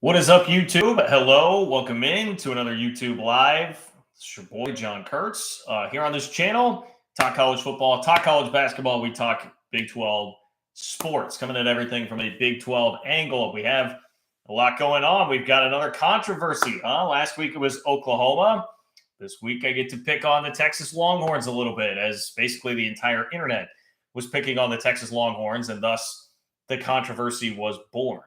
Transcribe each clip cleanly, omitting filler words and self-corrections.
What is up, YouTube? Hello, welcome in to another YouTube Live. It's your boy, John Kurtz. Here on this channel, talk college football, talk college basketball, we talk Big 12 sports, coming at everything from a Big 12 angle. We have a lot going on. We've got another controversy. Last week it was Oklahoma. This week I get to pick on the Texas Longhorns a little bit, as basically the entire internet was picking on the Texas Longhorns, and thus the controversy was born.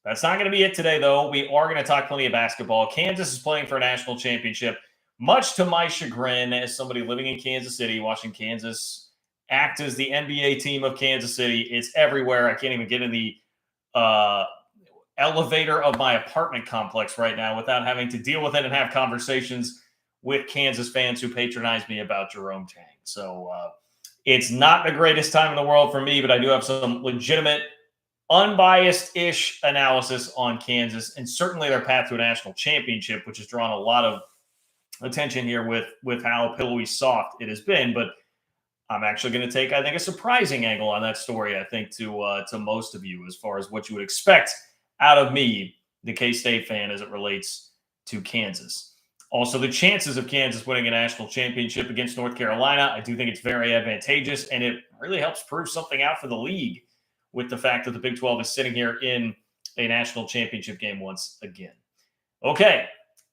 That's not going to be it today, though. We are going to talk plenty of basketball. Kansas is playing for a national championship, much to my chagrin as somebody living in Kansas City, watching Kansas act as the NBA team of Kansas City. It's everywhere. I can't even get in the elevator of my apartment complex right now without having to deal with it and have conversations with Kansas fans who patronize me about Jerome Tang. So it's not the greatest time in the world for me, but I do have some legitimate unbiased-ish analysis on Kansas and certainly their path to a national championship, which has drawn a lot of attention here with how pillowy soft it has been. But I'm actually going to take, I think, a surprising angle on that story, I think, to most of you as far as what you would expect out of me, the K-State fan, as it relates to Kansas. Also, the chances of Kansas winning a national championship against North Carolina, I do think it's very advantageous, and it really helps prove something out for the league with the fact that the Big 12 is sitting here in a national championship game once again. Okay,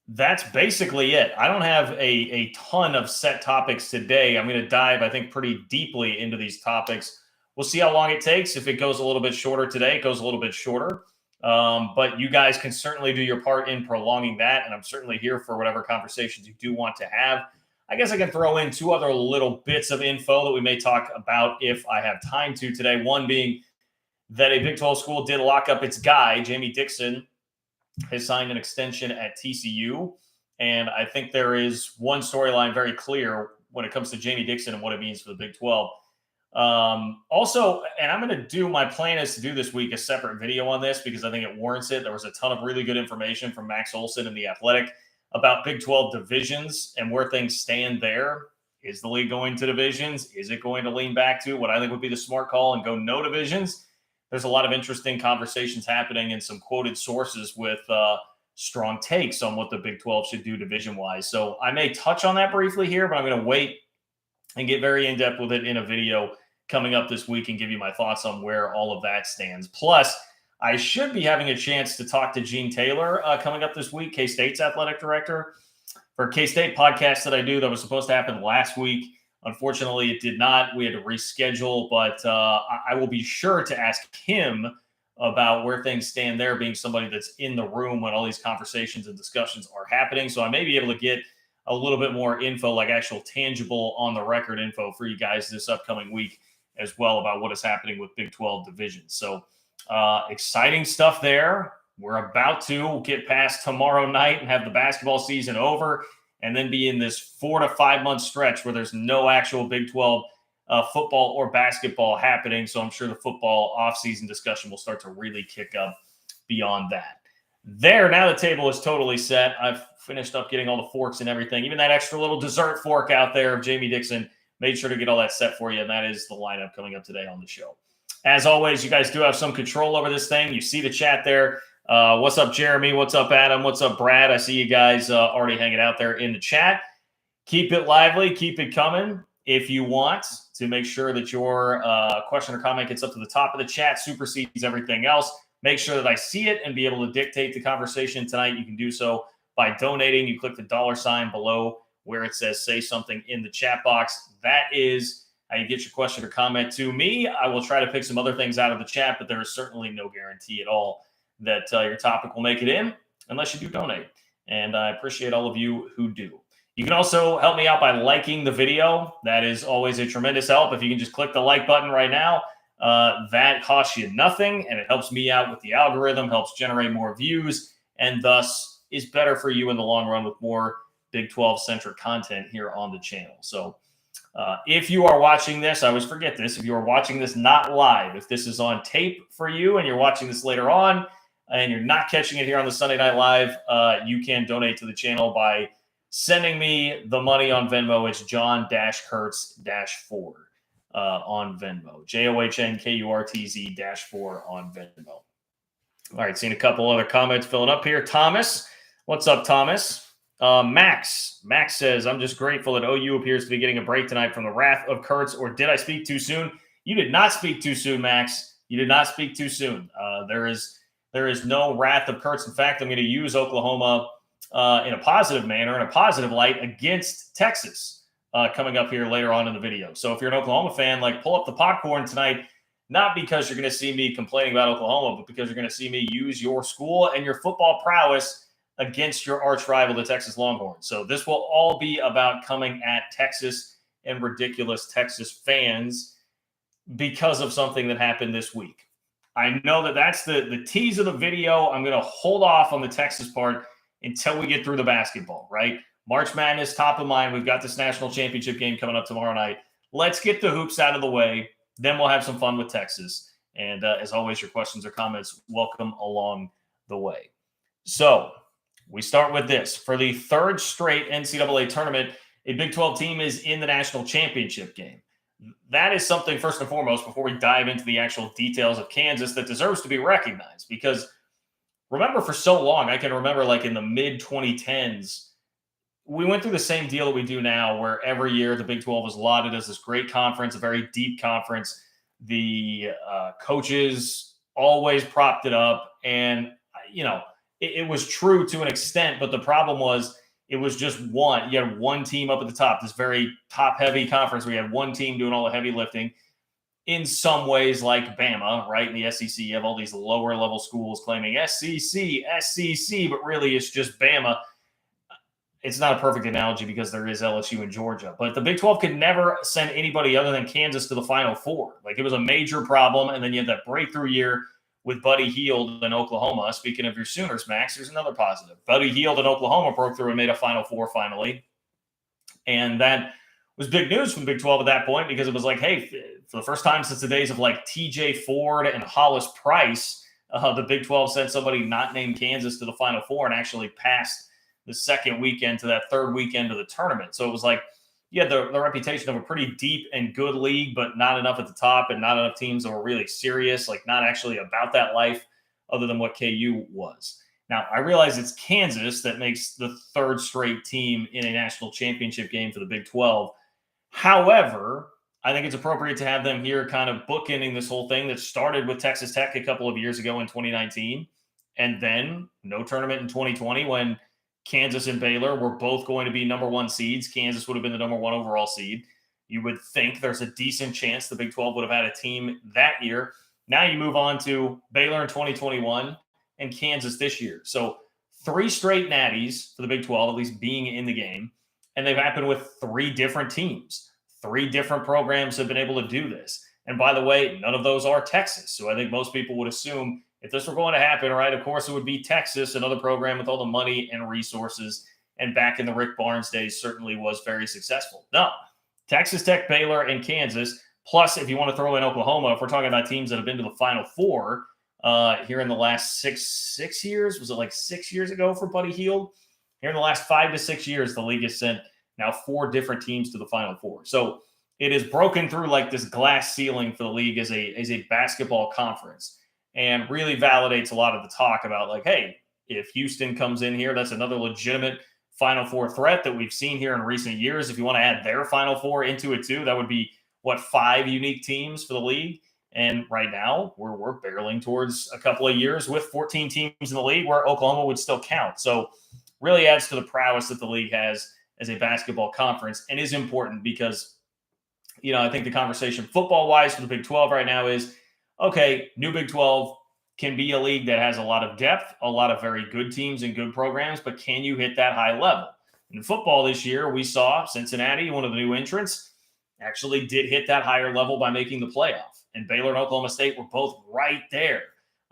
that's basically it. I don't have a ton of set topics today. I'm going to dive, I think, pretty deeply into these topics. We'll see how long it takes. If it goes a little bit shorter today, it goes a little bit shorter. But you guys can certainly do your part in prolonging that, and I'm certainly here for whatever conversations you do want to have. I guess I can throw in two other little bits of info that we may talk about if I have time to today. One being that a Big 12 school did lock up its guy. Jamie Dixon has signed an extension at TCU. And I think there is one storyline very clear when it comes to Jamie Dixon and what it means for the Big 12. Also, and I'm going to do, my plan is to do this week a separate video on this because I think it warrants it. There was a ton of really good information from Max Olson and The Athletic about Big 12 divisions and where things stand there. Is the league going to divisions? Is it going to lean back to what I think would be the smart call and go no divisions? There's a lot of interesting conversations happening and some quoted sources with strong takes on what the Big 12 should do division-wise. So I may touch on that briefly here, but I'm going to wait and get very in-depth with it in a video coming up this week and give you my thoughts on where all of that stands. Plus, I should be having a chance to talk to Gene Taylor coming up this week, K-State's athletic director. For K-State podcast that I do that was supposed to happen last week. Unfortunately, it did not. We had to reschedule, but I will be sure to ask him about where things stand there, being somebody that's in the room when all these conversations and discussions are happening. So I may be able to get a little bit more info, like actual tangible on-the-record info for you guys this upcoming week as well about what is happening with Big 12 divisions. So exciting stuff there. We're about to get past tomorrow night and have the basketball season over, and then be in this 4 to 5 month stretch where there's no actual Big 12 football or basketball happening. So I'm sure the football offseason discussion will start to really kick up beyond that. Now the table is totally set. I've finished up getting all the forks and everything. Even that extra little dessert fork out there of Jamie Dixon, made sure to get all that set for you, and that is the lineup coming up today on the show. As always, you guys do have some control over this thing. You see the chat there. What's up, Jeremy? What's up, Adam? What's up, Brad? I see you guys already hanging out there in the chat. Keep it lively. Keep it coming. If you want to make sure that your question or comment gets up to the top of the chat, supersedes everything else, make sure that I see it and be able to dictate the conversation tonight. You can do so by donating. You click the $ below where it says say something in the chat box. That is how you get your question or comment to me. I will try to pick some other things out of the chat, but there is certainly no guarantee at all that your topic will make it in unless you do donate. And I appreciate all of you who do. You can also help me out by liking the video. That is always a tremendous help. If you can just click the like button right now, that costs you nothing, and it helps me out with the algorithm, helps generate more views, and thus is better for you in the long run with more Big 12-centric content here on the channel. So if you are watching this, I always forget this, if you are watching this not live, if this is on tape for you and you're watching this later on, and you're not catching it here on the Sunday Night Live, you can donate to the channel by sending me the money on Venmo. It's John-Kurtz-4 on Venmo. JOHNKURTZ-4 on Venmo. All right, seeing a couple other comments filling up here. Thomas, what's up, Thomas? Max says, I'm just grateful that OU appears to be getting a break tonight from the wrath of Kurtz, or did I speak too soon? You did not speak too soon, Max. You did not speak too soon. There is no wrath of Kurtz. In fact, I'm going to use Oklahoma in a positive manner, in a positive light against Texas coming up here later on in the video. So if you're an Oklahoma fan, like pull up the popcorn tonight, not because you're going to see me complaining about Oklahoma, but because you're going to see me use your school and your football prowess against your arch rival, the Texas Longhorns. So this will all be about coming at Texas and ridiculous Texas fans because of something that happened this week. I know that that's the tease of the video. I'm going to hold off on the Texas part until we get through the basketball, right? March Madness, top of mind. We've got this national championship game coming up tomorrow night. Let's get the hoops out of the way. Then we'll have some fun with Texas. And as always, your questions or comments, welcome along the way. So we start with this. For the third straight NCAA tournament, a Big 12 team is in the national championship game. That is something, first and foremost, before we dive into the actual details of Kansas, that deserves to be recognized. Because remember, for so long, I can remember like in the mid-2010s, we went through the same deal that we do now, where every year the Big 12 was lauded as this great conference, a very deep conference. The coaches always propped it up. And, you know, it was true to an extent, but the problem was it was just one. You had one team up at the top, this very top-heavy conference where you had one team doing all the heavy lifting. In some ways, like Bama, right? In the SEC, you have all these lower-level schools claiming SEC, but really it's just Bama. It's not a perfect analogy because there is LSU in Georgia. But the Big 12 could never send anybody other than Kansas to the Final Four. Like, it was a major problem, and then you had that breakthrough year with Buddy Hield in Oklahoma. Speaking of your Sooners, Max, here's another positive. Buddy Hield in Oklahoma broke through and made a Final Four finally. And that was big news from the Big 12 at that point, because it was like, hey, for the first time since the days of like TJ Ford and Hollis Price, the Big 12 sent somebody not named Kansas to the Final Four and actually passed the second weekend to that third weekend of the tournament. So it was like, you had the reputation of a pretty deep and good league, but not enough at the top and not enough teams that were really serious, like not actually about that life other than what KU was. Now, I realize it's Kansas that makes the third straight team in a national championship game for the Big 12. However, I think it's appropriate to have them here kind of bookending this whole thing that started with Texas Tech a couple of years ago in 2019, and then no tournament in 2020 when Kansas and Baylor were both going to be number one seeds. Kansas would have been the number one overall seed. You would think there's a decent chance the Big 12 would have had a team that year. Now you move on to Baylor in 2021 and Kansas this year. So 3 straight natties for the Big 12, at least being in the game. And they've happened with 3 different teams. 3 different programs have been able to do this. And by the way, none of those are Texas. So I think most people would assume if this were going to happen, right, of course it would be Texas, another program with all the money and resources. And back in the Rick Barnes days, certainly was very successful. No, Texas Tech, Baylor, and Kansas. Plus, if you want to throw in Oklahoma, if we're talking about teams that have been to the Final Four here in the last six years, was it like 6 years ago for Buddy Hield? Here in the last 5 to 6 years, the league has sent now 4 different teams to the Final Four. So it is broken through like this glass ceiling for the league as a basketball conference, and really validates a lot of the talk about like, hey, if Houston comes in here, that's another legitimate Final Four threat that we've seen here in recent years. If you want to add their Final Four into it too, that would be, 5 unique teams for the league. And right now we're barreling towards a couple of years with 14 teams in the league where Oklahoma would still count. So really adds to the prowess that the league has as a basketball conference, and is important because, I think the conversation football-wise for the Big 12 right now is, okay, new Big 12 can be a league that has a lot of depth, a lot of very good teams and good programs, but can you hit that high level? In football this year, we saw Cincinnati, one of the new entrants, actually did hit that higher level by making the playoff. And Baylor and Oklahoma State were both right there.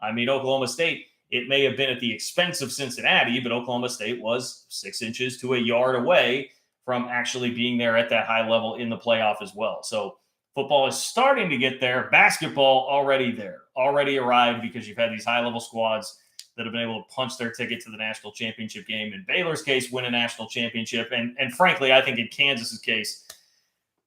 I mean, Oklahoma State, it may have been at the expense of Cincinnati, but Oklahoma State was 6 inches to a yard away from actually being there at that high level in the playoff as well. So football is starting to get there. Basketball already there, already arrived, because you've had these high-level squads that have been able to punch their ticket to the national championship game. In Baylor's case, win a national championship. And frankly, I think in Kansas's case,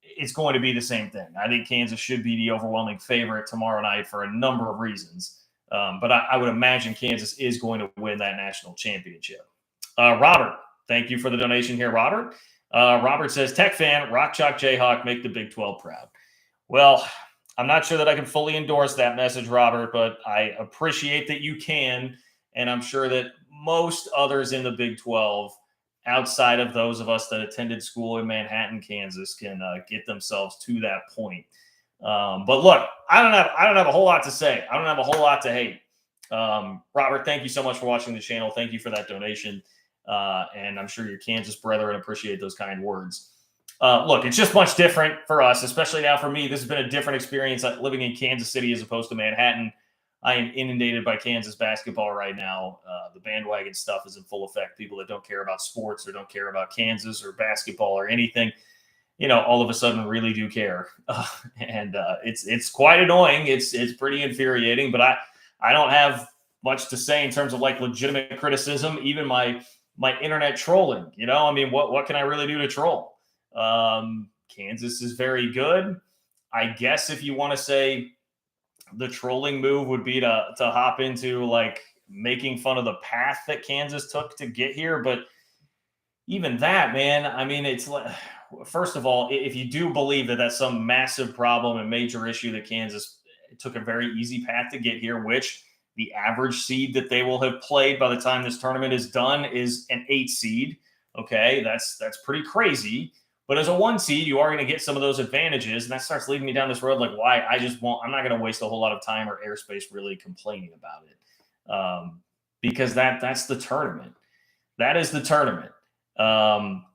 it's going to be the same thing. I think Kansas should be the overwhelming favorite tomorrow night for a number of reasons. But I would imagine Kansas is going to win that national championship. Robert, thank you for the donation here, Robert. Robert says, Tech fan, Rock Chalk Jayhawk, make the Big 12 proud. Well, I'm not sure that I can fully endorse that message, Robert, but I appreciate that you can. And I'm sure that most others in the Big 12, outside of those of us that attended school in Manhattan, Kansas, can get themselves to that point. But look, I don't have a whole lot to say. I don't have a whole lot to hate. Robert, thank you so much for watching the channel. Thank you for that donation. And I'm sure your Kansas brethren appreciate those kind words. Look, it's just much different for us, especially now for me. This has been a different experience living in Kansas City as opposed to Manhattan. I am inundated by Kansas basketball right now. The bandwagon stuff is in full effect. People that don't care about sports or don't care about Kansas or basketball or anything, all of a sudden really do care. And it's quite annoying. It's pretty infuriating, but I don't have much to say in terms of like legitimate criticism, even my internet trolling. What can I really do to troll? Kansas is very good. I guess if you want to say the trolling move would be to hop into like making fun of the path that Kansas took to get here. But even that, man, I mean, it's like, first of all, if you do believe that that's some massive problem and major issue that Kansas took a very easy path to get here, which the average seed that they will have played by the time this tournament is done is an 8 seed. Okay, that's pretty crazy. But as a 1 seed, you are going to get some of those advantages. And that starts leading me down this road like why I'm not going to waste a whole lot of time or airspace really complaining about it. Because that's the tournament. That is the tournament. And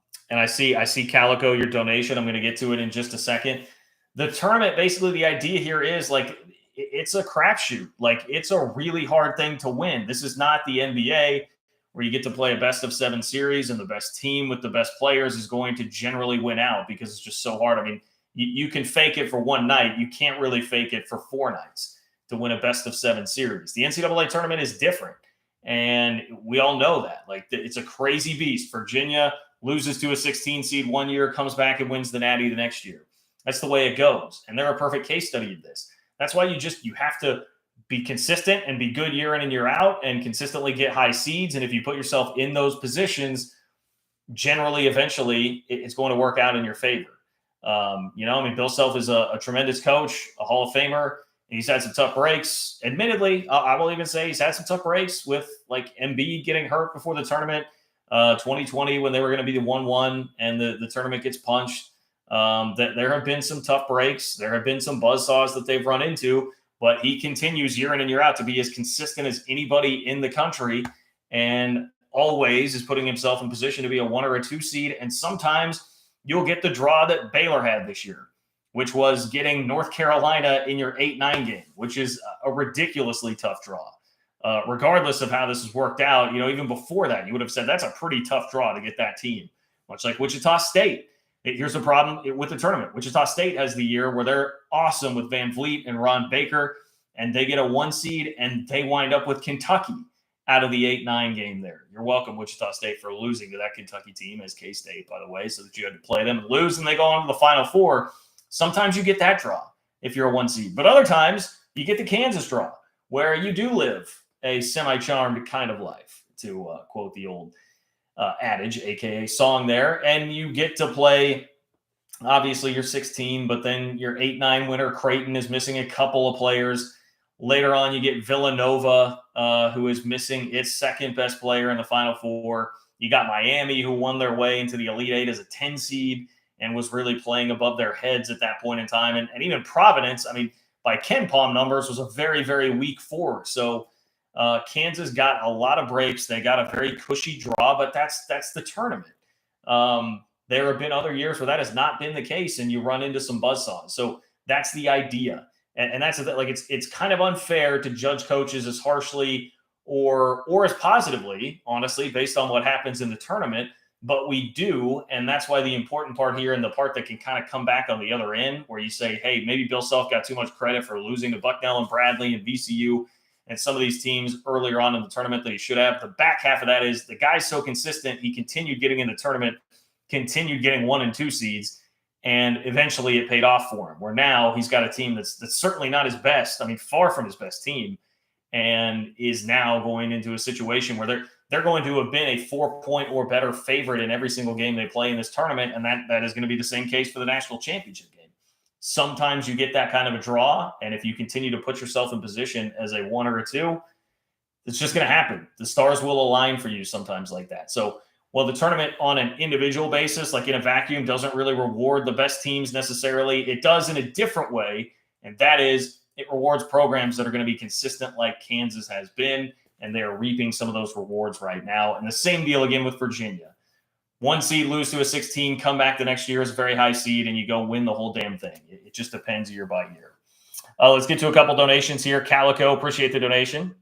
I see Calico, your donation. I'm going to get to it in just a second. The tournament, basically the idea here is like, it's a crapshoot. Like it's a really hard thing to win. This is not the NBA where you get to play a best of 7 series and the best team with the best players is going to generally win out because it's just so hard. I mean, you can fake it for one night. You can't really fake it for 4 nights to win a best of 7 series. The NCAA tournament is different. And we all know that. Like it's a crazy beast. Virginia loses to a 16 seed one year, comes back and wins the Natty the next year. That's the way it goes. And they're a perfect case study of this. That's why you have to be consistent and be good year in and year out and consistently get high seeds. And if you put yourself in those positions, generally, eventually, it's going to work out in your favor. Bill Self is a tremendous coach, a Hall of Famer. He's had some tough breaks. Admittedly, I will even say he's had some tough breaks with like Embiid getting hurt before the tournament, 2020 when they were going to be the 1-1 and the tournament gets punched. That there have been some tough breaks. There have been some buzzsaws that they've run into, but he continues year in and year out to be as consistent as anybody in the country and always is putting himself in position to be a 1 or a 2 seed. And sometimes you'll get the draw that Baylor had this year, which was getting North Carolina in your 8-9 game, which is a ridiculously tough draw. Regardless of how this has worked out, even before that, you would have said that's a pretty tough draw to get that team, much like Wichita State. Here's the problem with the tournament. Wichita State has the year where they're awesome with Van Vliet and Ron Baker, and they get a 1 seed, and they wind up with Kentucky out of the 8-9 game there. You're welcome, Wichita State, for losing to that Kentucky team as K-State, by the way, so that you had to play them and lose, and they go on to the Final Four. Sometimes you get that draw if you're a 1 seed. But other times you get the Kansas draw, where you do live a semi-charmed kind of life, to quote the old adage, aka song there, and you get to play obviously you're 16, but then your 8-9 winner Creighton is missing a couple of players. Later on you get Villanova, who is missing its second best player in the Final Four. You got Miami, who won their way into the Elite Eight as a 10 seed and was really playing above their heads at that point in time. And even Providence, I mean, by Ken Palm numbers, was a very, very weak 4. So Kansas got a lot of breaks. They got a very cushy draw, but that's the tournament. There have been other years where that has not been the case, and you run into some buzzsaws. So that's the idea, and that's like it's kind of unfair to judge coaches as harshly or as positively, honestly, based on what happens in the tournament. But we do, and that's why the important part here, and the part that can kind of come back on the other end, where you say, hey, maybe Bill Self got too much credit for losing to Bucknell and Bradley and VCU and some of these teams earlier on in the tournament that he should have. The back half of that is the guy's so consistent. He continued getting in the tournament, continued getting 1 and 2 seeds, and eventually it paid off for him, where now he's got a team that's certainly not his best. I mean, far from his best team. and is now going into a situation where they're going to have been a 4-point or better favorite in every single game they play in this tournament, and that is going to be the same case for the national championship game. Sometimes you get that kind of a draw, and if you continue to put yourself in position as a 1 or a 2, it's just going to happen. The stars will align for you sometimes like that. So while the tournament on an individual basis, like in a vacuum, doesn't really reward the best teams necessarily, it does in a different way, and that is it rewards programs that are going to be consistent like Kansas has been, and they are reaping some of those rewards right now. And the same deal again with Virginia. 1 seed, lose to a 16, come back the next year as a very high seed, and you go win the whole damn thing. It just depends year by year. Let's get to a couple donations here. Calico, appreciate the donation.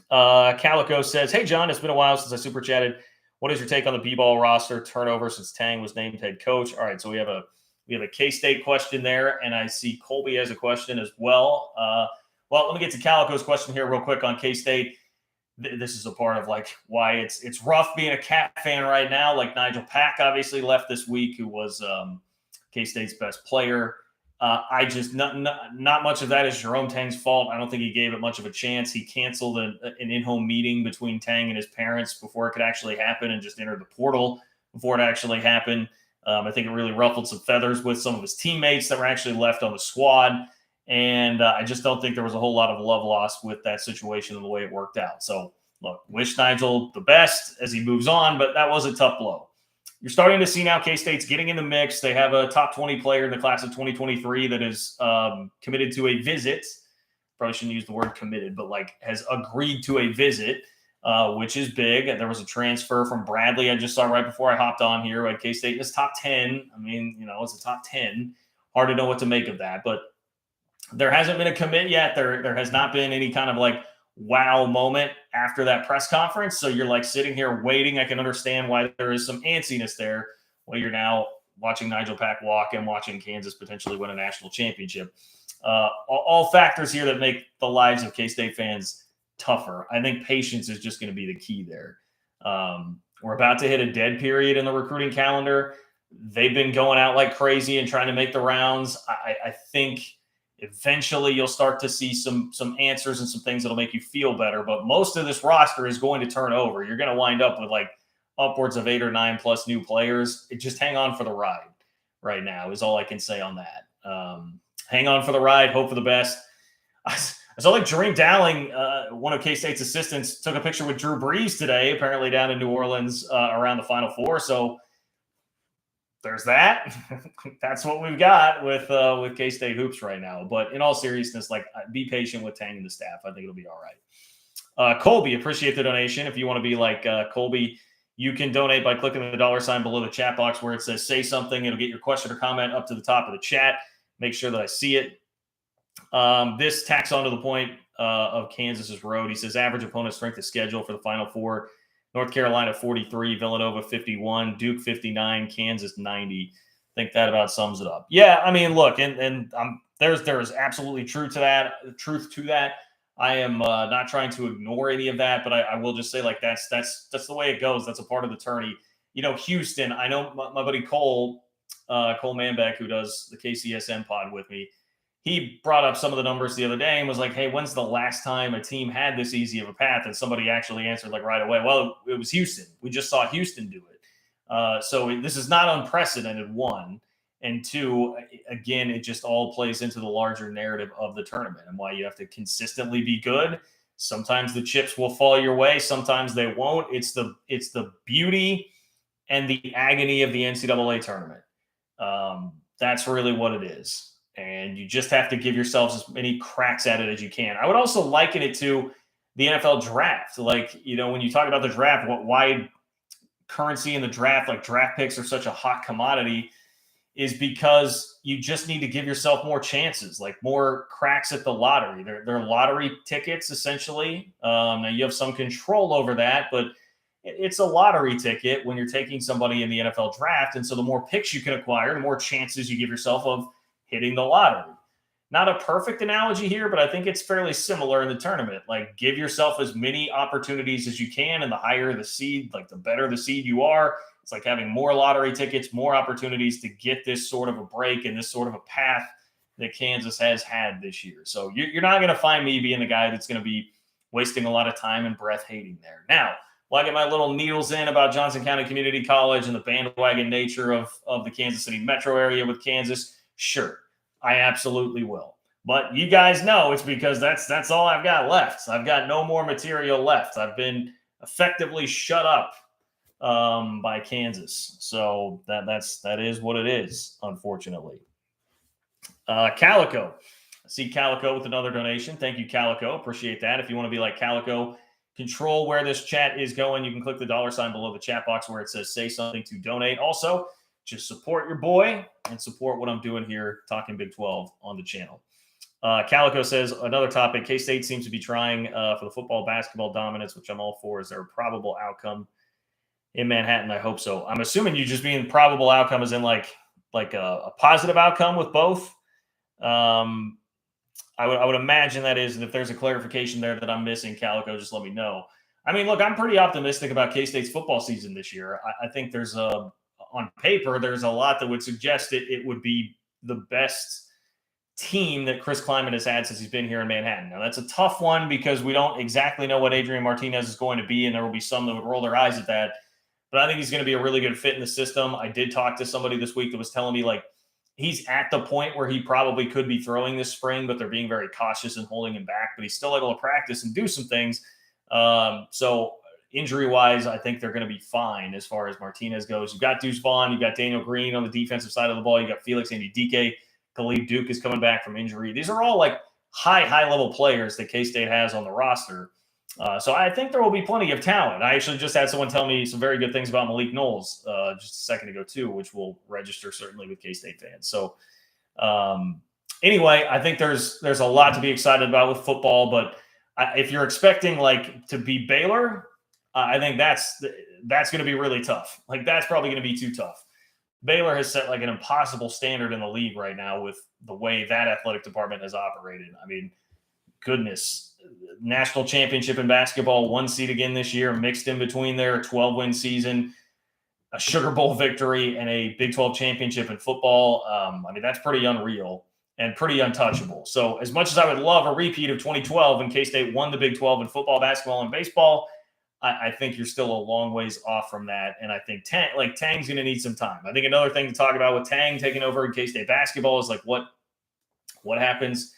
Calico says, hey, John, it's been a while since I super chatted. What is your take on the B-ball roster turnover since Tang was named head coach? All right, so we have a K-State question there, and I see Colby has a question as well. Well, let me get to Calico's question here real quick on K-State. This is a part of like why it's rough being a Cat fan right now. Like Nigel Pack obviously left this week, who was K-State's best player. I just not much of that is Jerome Tang's fault. I don't think he gave it much of a chance. He canceled an in-home meeting between Tang and his parents before it could actually happen, and just entered the portal before it actually happened. I think it really ruffled some feathers with some of his teammates that were actually left on the squad. And I just don't think there was a whole lot of love lost with that situation and the way it worked out. So, look, wish Nigel the best as he moves on, but that was a tough blow. You're starting to see now K-State's getting in the mix. They have a top 20 player in the class of 2023 that is committed to a visit. Probably shouldn't use the word committed, but like has agreed to a visit, which is big. There was a transfer from Bradley I just saw right before I hopped on here at K-State in his top 10. I mean, it's a top 10. Hard to know what to make of that, but there hasn't been a commit yet. There has not been any kind of like wow moment after that press conference. So you're like sitting here waiting. I can understand why there is some antsiness there while you're now watching Nigel Pack walk and watching Kansas potentially win a national championship. All factors here that make the lives of K-State fans tougher. I think patience is just going to be the key there. We're about to hit a dead period in the recruiting calendar. They've been going out like crazy and trying to make the rounds. I think eventually you'll start to see some answers and some things that'll make you feel better. But most of this roster is going to turn over. You're going to wind up with like upwards of 8 or 9 plus new players. Just hang on for the ride right now is all I can say on that. Hang on for the ride. Hope for the best. I saw like Jareem Dowling, one of K-State's assistants, took a picture with Drew Brees today, apparently down in New Orleans around the Final Four. So there's that. That's what we've got with K-State hoops right now. But in all seriousness, like be patient with Tang and the staff. I think it'll be all right. Colby, appreciate the donation. If you want to be like Colby, you can donate by clicking the $ below the chat box where it says say something. It'll get your question or comment up to the top of the chat. Make sure that I see it. This tacks on to the point of Kansas's road. He says average opponent strength of schedule for the Final Four: North Carolina 43, Villanova 51, Duke 59, Kansas 90. I think that about sums it up. Yeah, I mean, look, and there's absolutely truth to that. I am not trying to ignore any of that, but I will just say like that's the way it goes. That's a part of the tourney. Houston. I know my buddy Cole Manbeck, who does the KCSN pod with me. He brought up some of the numbers the other day and was like, hey, when's the last time a team had this easy of a path? And somebody actually answered like right away, well, it was Houston. We just saw Houston do it. So this is not unprecedented, one. And two, again, it just all plays into the larger narrative of the tournament and why you have to consistently be good. Sometimes the chips will fall your way. Sometimes they won't. It's the beauty and the agony of the NCAA tournament. That's really what it is. And you just have to give yourselves as many cracks at it as you can. I would also liken it to the NFL draft. Like, when you talk about the draft, why currency in the draft, like draft picks are such a hot commodity, is because you just need to give yourself more chances, like more cracks at the lottery. They're lottery tickets, essentially. Now you have some control over that, but it's a lottery ticket when you're taking somebody in the NFL draft. And so the more picks you can acquire, the more chances you give yourself of hitting the lottery. Not a perfect analogy here, but I think it's fairly similar in the tournament. Like, give yourself as many opportunities as you can, and the higher the seed, like the better the seed you are. It's like having more lottery tickets, more opportunities to get this sort of a break and this sort of a path that Kansas has had this year. So you're not going to find me being the guy that's going to be wasting a lot of time and breath hating there. Now, will I get my little needles in about Johnson County Community College and the bandwagon nature of the Kansas City metro area with Kansas? Sure, I absolutely will. But you guys know it's because that's all I've got left. I've got no more material left. I've been effectively shut up by Kansas. So that is what it is, unfortunately. Calico. I see Calico with another donation. Thank you, Calico. Appreciate that. If you want to be like Calico, control where this chat is going, you can click the $ below the chat box where it says say something to donate. Also, just support your boy and support what I'm doing here, talking Big 12 on the channel. Calico says, another topic, K-State seems to be trying for the football basketball dominance, which I'm all for. Is there a probable outcome in Manhattan? I hope so. I'm assuming you just mean probable outcome as in like a positive outcome with both. I would imagine that is, and if there's a clarification there that I'm missing, Calico, just let me know. I mean, look, I'm pretty optimistic about K-State's football season this year. I think on paper, there's a lot that would suggest it would be the best team that Chris Kleiman has had since he's been here in Manhattan. Now, that's a tough one because we don't exactly know what Adrian Martinez is going to be, and there will be some that would roll their eyes at that. But I think he's going to be a really good fit in the system. I did talk to somebody this week that was telling me, like, he's at the point where he probably could be throwing this spring, but they're being very cautious and holding him back. But he's still able to practice and do some things. So injury-wise, I think they're going to be fine as far as Martinez goes. You've got Deuce Vaughn. You've got Daniel Green on the defensive side of the ball. You've got Felix Anudike. Khalid Duke is coming back from injury. These are all like high-level players that K-State has on the roster. So I think there will be plenty of talent. I actually just had someone tell me some very good things about Malik Knowles just a second ago too, which will register certainly with K-State fans. So anyway, I think there's a lot to be excited about with football. But if you're expecting like to be Baylor, I think that's going to be really tough. Like that's probably going to be too tough. Baylor has set like an impossible standard in the league right now with the way that athletic department has operated. I mean, goodness, national championship in basketball, 1 seed again this year, mixed in between their 12-win season, a Sugar Bowl victory, and a Big 12 championship in football. I mean, that's pretty unreal and pretty untouchable. So as much as I would love a repeat of 2012 when K-State won the Big 12 in football, basketball, and baseball, I think you're still a long ways off from that. And I think Tang's going to need some time. I think another thing to talk about with Tang taking over in K-State basketball is like what happens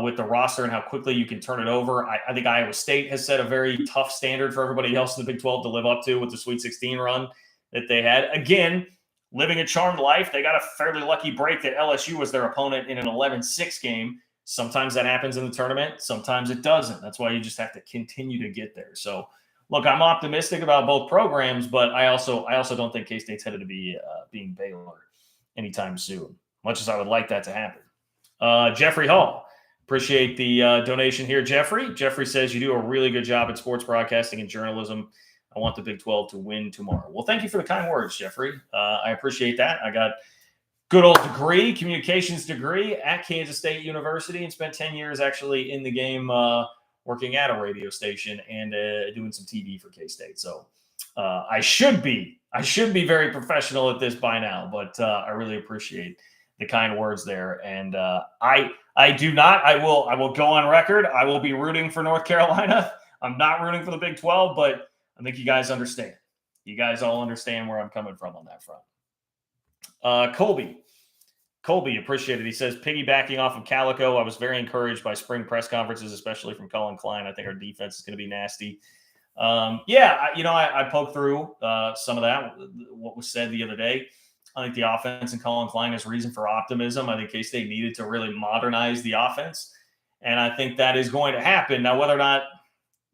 with the roster and how quickly you can turn it over. I think Iowa State has set a very tough standard for everybody else in the Big 12 to live up to with the Sweet 16 run that they had. Again, living a charmed life. They got a fairly lucky break that LSU was their opponent in an 11-6 game. Sometimes that happens in the tournament. Sometimes it doesn't. That's why you just have to continue to get there. So, look, I'm optimistic about both programs, but I also don't think K-State's headed to be being Baylor anytime soon, much as I would like that to happen. Jeffrey Hall, appreciate the donation here, Jeffrey. Jeffrey says, you do a really good job at sports broadcasting and journalism. I want the Big 12 to win tomorrow. Well, thank you for the kind words, Jeffrey. I appreciate that. I got good old degree, communications degree at Kansas State University, and spent 10 years actually in the game working at a radio station and doing some TV for K-State. So I should be very professional at this by now, but I really appreciate the kind words there. And I will go on record. I will be rooting for North Carolina. I'm not rooting for the Big 12, but I think you guys understand. You guys all understand where I'm coming from on that front. Colby, appreciate it. He says, piggybacking off of Calico, I was very encouraged by spring press conferences, especially from Colin Klein. I think our defense is going to be nasty. I poked through some of that, what was said the other day. I think the offense and Colin Klein is reason for optimism. I think K-State needed to really modernize the offense, and I think that is going to happen. Now, whether or not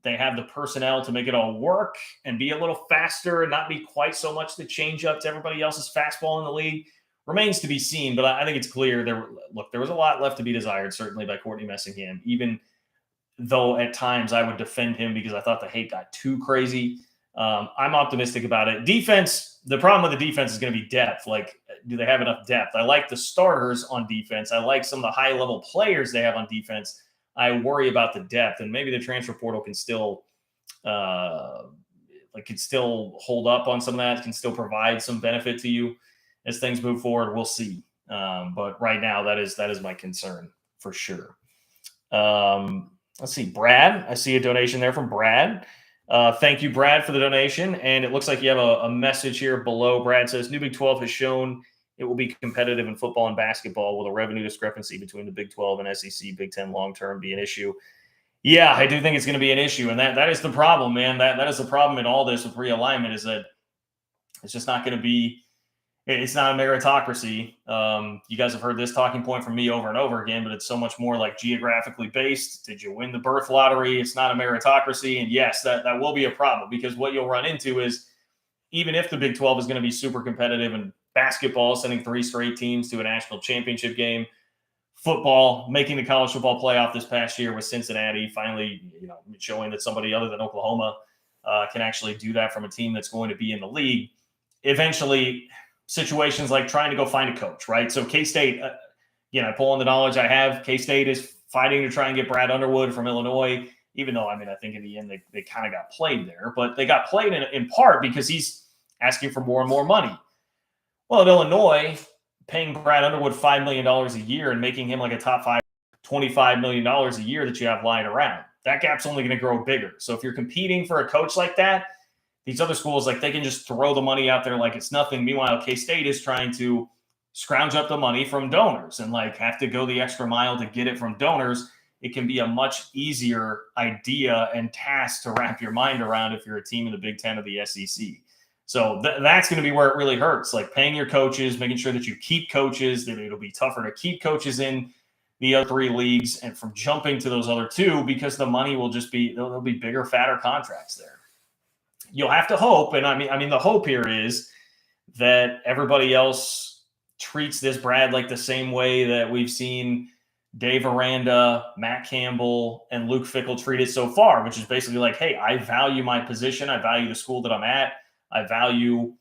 they have the personnel to make it all work and be a little faster and not be quite so much the change up to everybody else's fastball in the league remains to be seen. But I think it's clear there was a lot left to be desired, certainly by Courtney Messingham, even though at times I would defend him because I thought the hate got too crazy. I'm optimistic about it. Defense, the problem with the defense is going to be depth. Like, do they have enough depth? I like the starters on defense. I like some of the high-level players they have on defense. I worry about the depth, and maybe the transfer portal can still hold up on some of that, can still provide some benefit to you as things move forward. We'll see. But right now, that is my concern for sure. Let's see, Brad. I see a donation there from Brad. Thank you, Brad, for the donation. And it looks like you have a message here below. Brad says, New Big 12 has shown it will be competitive in football and basketball. Will the revenue discrepancy between the Big 12 and SEC, Big 10 long term be an issue? Yeah, I do think it's going to be an issue. And that is the problem, man. That is the problem in all this with realignment, is that it's just not going to be. It's not a meritocracy. You guys have heard this talking point from me over and over again, but it's so much more like geographically based. Did you win the birth lottery? It's not a meritocracy. And yes, that will be a problem, because what you'll run into is, even if the Big 12 is going to be super competitive in basketball, sending 3 straight teams to a national championship game, football, making the college football playoff this past year with Cincinnati, finally, showing that somebody other than Oklahoma can actually do that from a team that's going to be in the league. Eventually, situations like trying to go find a coach, right? So K-State, I pull on the knowledge I have. K-State is fighting to try and get Brad Underwood from Illinois, even though, I think in the end they kind of got played there. But they got played in part because he's asking for more and more money. Well, at Illinois, paying Brad Underwood $5 million a year and making him like a top 5, $25 million a year that you have lying around, that gap's only going to grow bigger. So if you're competing for a coach like that, these other schools, like, they can just throw the money out there like it's nothing. Meanwhile, K-State is trying to scrounge up the money from donors and have to go the extra mile to get it from donors. It can be a much easier idea and task to wrap your mind around if you're a team in the Big Ten or the SEC. So that's going to be where it really hurts, like paying your coaches, making sure that you keep coaches, that it'll be tougher to keep coaches in the other 3 leagues and from jumping to those other 2, because the money will just be, there'll be bigger, fatter contracts there. You'll have to hope, and I mean, the hope here is that everybody else treats this Brad like the same way that we've seen Dave Aranda, Matt Campbell, and Luke Fickell treated so far, which is basically like, hey, I value my position. I value the school that I'm at. I value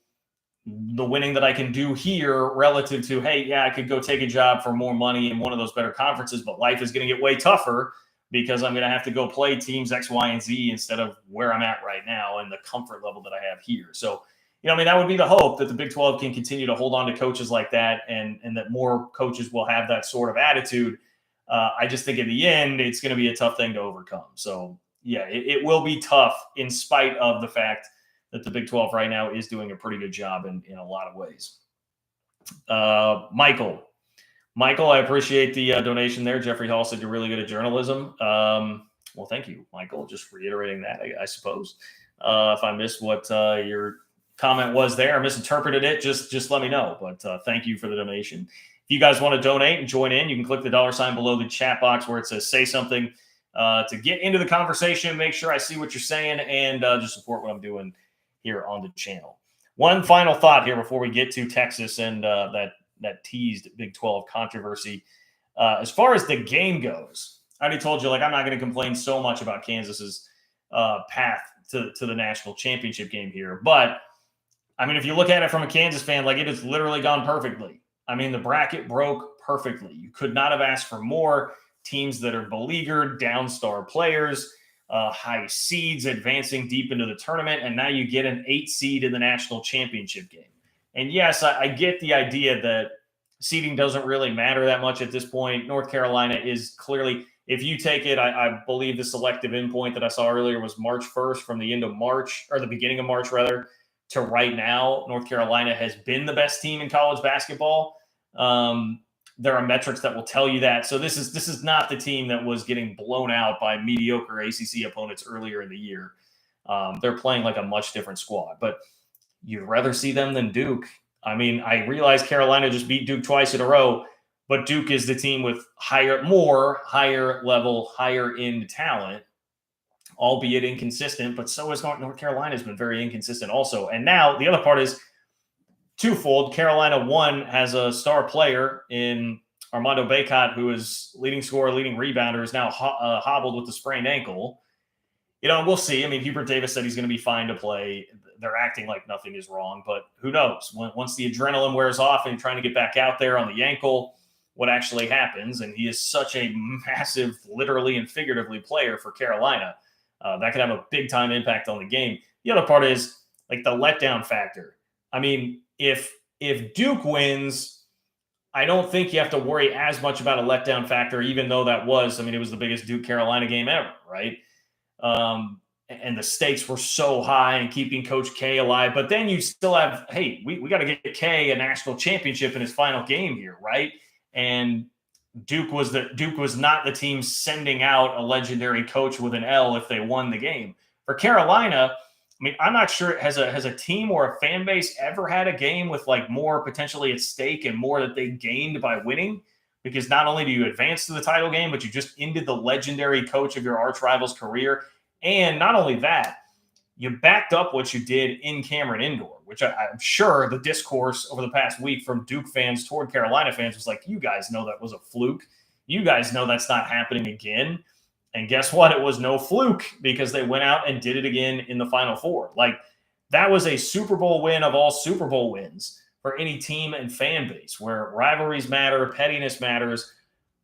the winning that I can do here relative to, hey, yeah, I could go take a job for more money in one of those better conferences, but life is going to get way tougher because I'm going to have to go play teams X, Y, and Z instead of where I'm at right now and the comfort level that I have here. So, that would be the hope, that the Big 12 can continue to hold on to coaches like that, and that more coaches will have that sort of attitude. I just think in the end, it's going to be a tough thing to overcome. So, yeah, it will be tough in spite of the fact that the Big 12 right now is doing a pretty good job in a lot of ways. Michael, I appreciate the donation there. Jeffrey Hall said you're really good at journalism. Well, thank you, Michael. Just reiterating that, I suppose. If I missed what your comment was there, I misinterpreted it, just let me know. But thank you for the donation. If you guys want to donate and join in, you can click the $ below the chat box where it says say something to get into the conversation, make sure I see what you're saying, and just support what I'm doing here on the channel. One final thought here before we get to Texas and that teased Big 12 controversy. As far as the game goes, I already told you, I'm not going to complain so much about Kansas's path to the national championship game here. But, if you look at it from a Kansas fan, it has literally gone perfectly. The bracket broke perfectly. You could not have asked for more. Teams that are beleaguered, downstar players, high seeds advancing deep into the tournament, and now you get an 8 seed in the national championship game. And yes, I get the idea that seeding doesn't really matter that much at this point. North Carolina is clearly, if you take it, I believe the selective endpoint that I saw earlier was March 1st, from the end of March, or the beginning of March rather, to right now. North Carolina has been the best team in college basketball. There are metrics that will tell you that. So this is not the team that was getting blown out by mediocre ACC opponents earlier in the year. They're playing like a much different squad, but you'd rather see them than Duke. I realize Carolina just beat Duke twice in a row, but Duke is the team with higher level, higher end talent, albeit inconsistent, but so is North Carolina has been very inconsistent also. And now the other part is twofold. Carolina, one, has a star player in Armando Bacot, who is leading scorer, leading rebounder, is now hobbled with a sprained ankle. We'll see. Hubert Davis said he's going to be fine to play. They're acting like nothing is wrong, but who knows? Once the adrenaline wears off and you're trying to get back out there on the ankle, what actually happens? And he is such a massive, literally and figuratively, player for Carolina. That could have a big-time impact on the game. The other part is, the letdown factor. If Duke wins, I don't think you have to worry as much about a letdown factor, even though that was, I mean, it was the biggest Duke Carolina game ever, right? And the stakes were so high and keeping Coach K alive. But then you still have, hey, we got to get K a national championship in his final game here, right? And Duke was not the team sending out a legendary coach with an L if they won the game. For Carolina, I mean, I'm not sure has a team or a fan base ever had a game with like more potentially at stake and more that they gained by winning. Because not only do you advance to the title game, but you just ended the legendary coach of your arch rival's career. And not only that, you backed up what you did in Cameron Indoor, which I'm sure the discourse over the past week from Duke fans toward Carolina fans was like, you guys know that was a fluke. You guys know that's not happening again. And guess what? It was no fluke because they went out and did it again in the Final Four. Like, that was a Super Bowl win of all Super Bowl wins for any team and fan base, where rivalries matter, pettiness matters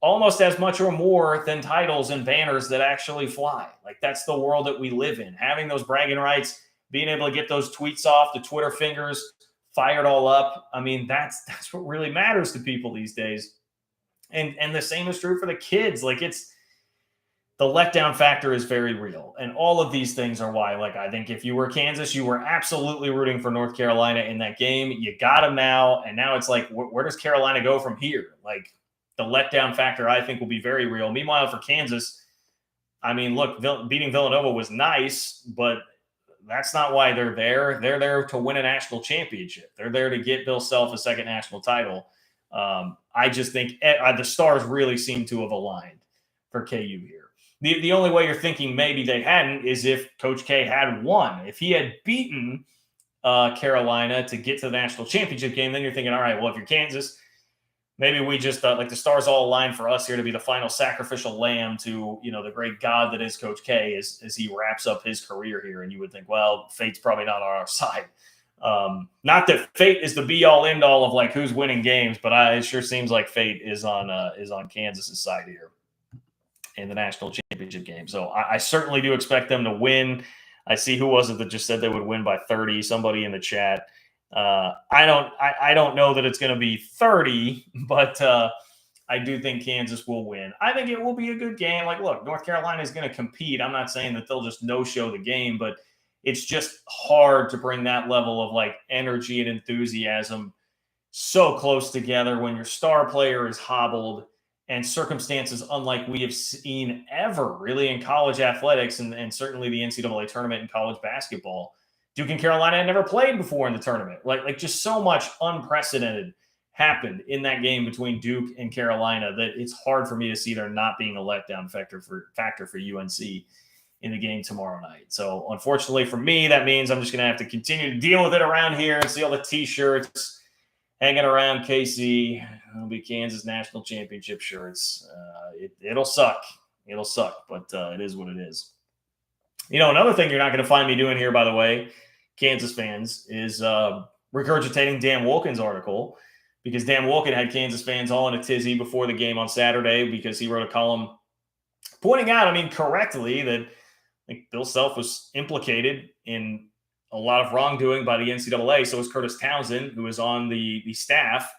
almost as much or more than titles and banners that actually fly. Like, that's the world that we live in. Having those bragging rights, being able to get those tweets off, the Twitter fingers fired all up. I mean, that's what really matters to people these days. And the same is true for the kids. Like, the letdown factor is very real. And all of these things are why, like, I think if you were Kansas, you were absolutely rooting for North Carolina in that game. You got them now. And now it's like, where does Carolina go from here? Like, the letdown factor, I think, will be very real. Meanwhile, for Kansas, I mean, look, beating Villanova was nice, but that's not why they're there. They're there to win a national championship. They're there to get Bill Self a second national title. I just think the stars really seem to have aligned for KU here. The only way you're thinking maybe they hadn't is if Coach K had won. If he had beaten Carolina to get to the national championship game, then you're thinking, all right, well, if you're Kansas, maybe we just like the stars all align for us here to be the final sacrificial lamb to, the great God that is Coach K as he wraps up his career here. And you would think, well, fate's probably not on our side. Not that fate is the be all end all of like who's winning games, but it sure seems like fate is on Kansas's side here in the national championship game. So I certainly do expect them to win. I see who was it that just said they would win by 30, somebody in the chat. I don't know that it's going to be 30, but I do think Kansas will win. I think it will be a good game. Like, look, North Carolina is going to compete. I'm not saying that they'll just no-show the game, but it's just hard to bring that level of like energy and enthusiasm so close together when your star player is hobbled and circumstances unlike we have seen ever really in college athletics and certainly the NCAA tournament in college basketball. Duke and Carolina had never played before in the tournament. Like just so much unprecedented happened in that game between Duke and Carolina that it's hard for me to see there not being a letdown factor for UNC in the game tomorrow night. So unfortunately for me, that means I'm just going to have to continue to deal with it around here and see all the T-shirts hanging around KC. It'll be Kansas national championship shirts. It'll suck. It'll suck, but it is what it is. Another thing you're not going to find me doing here, by the way, Kansas fans, is regurgitating Dan Wolken's article, because Dan Wolken had Kansas fans all in a tizzy before the game on Saturday because he wrote a column pointing out, correctly, that Bill Self was implicated in a lot of wrongdoing by the NCAA. So was Curtis Townsend, who is on the staff.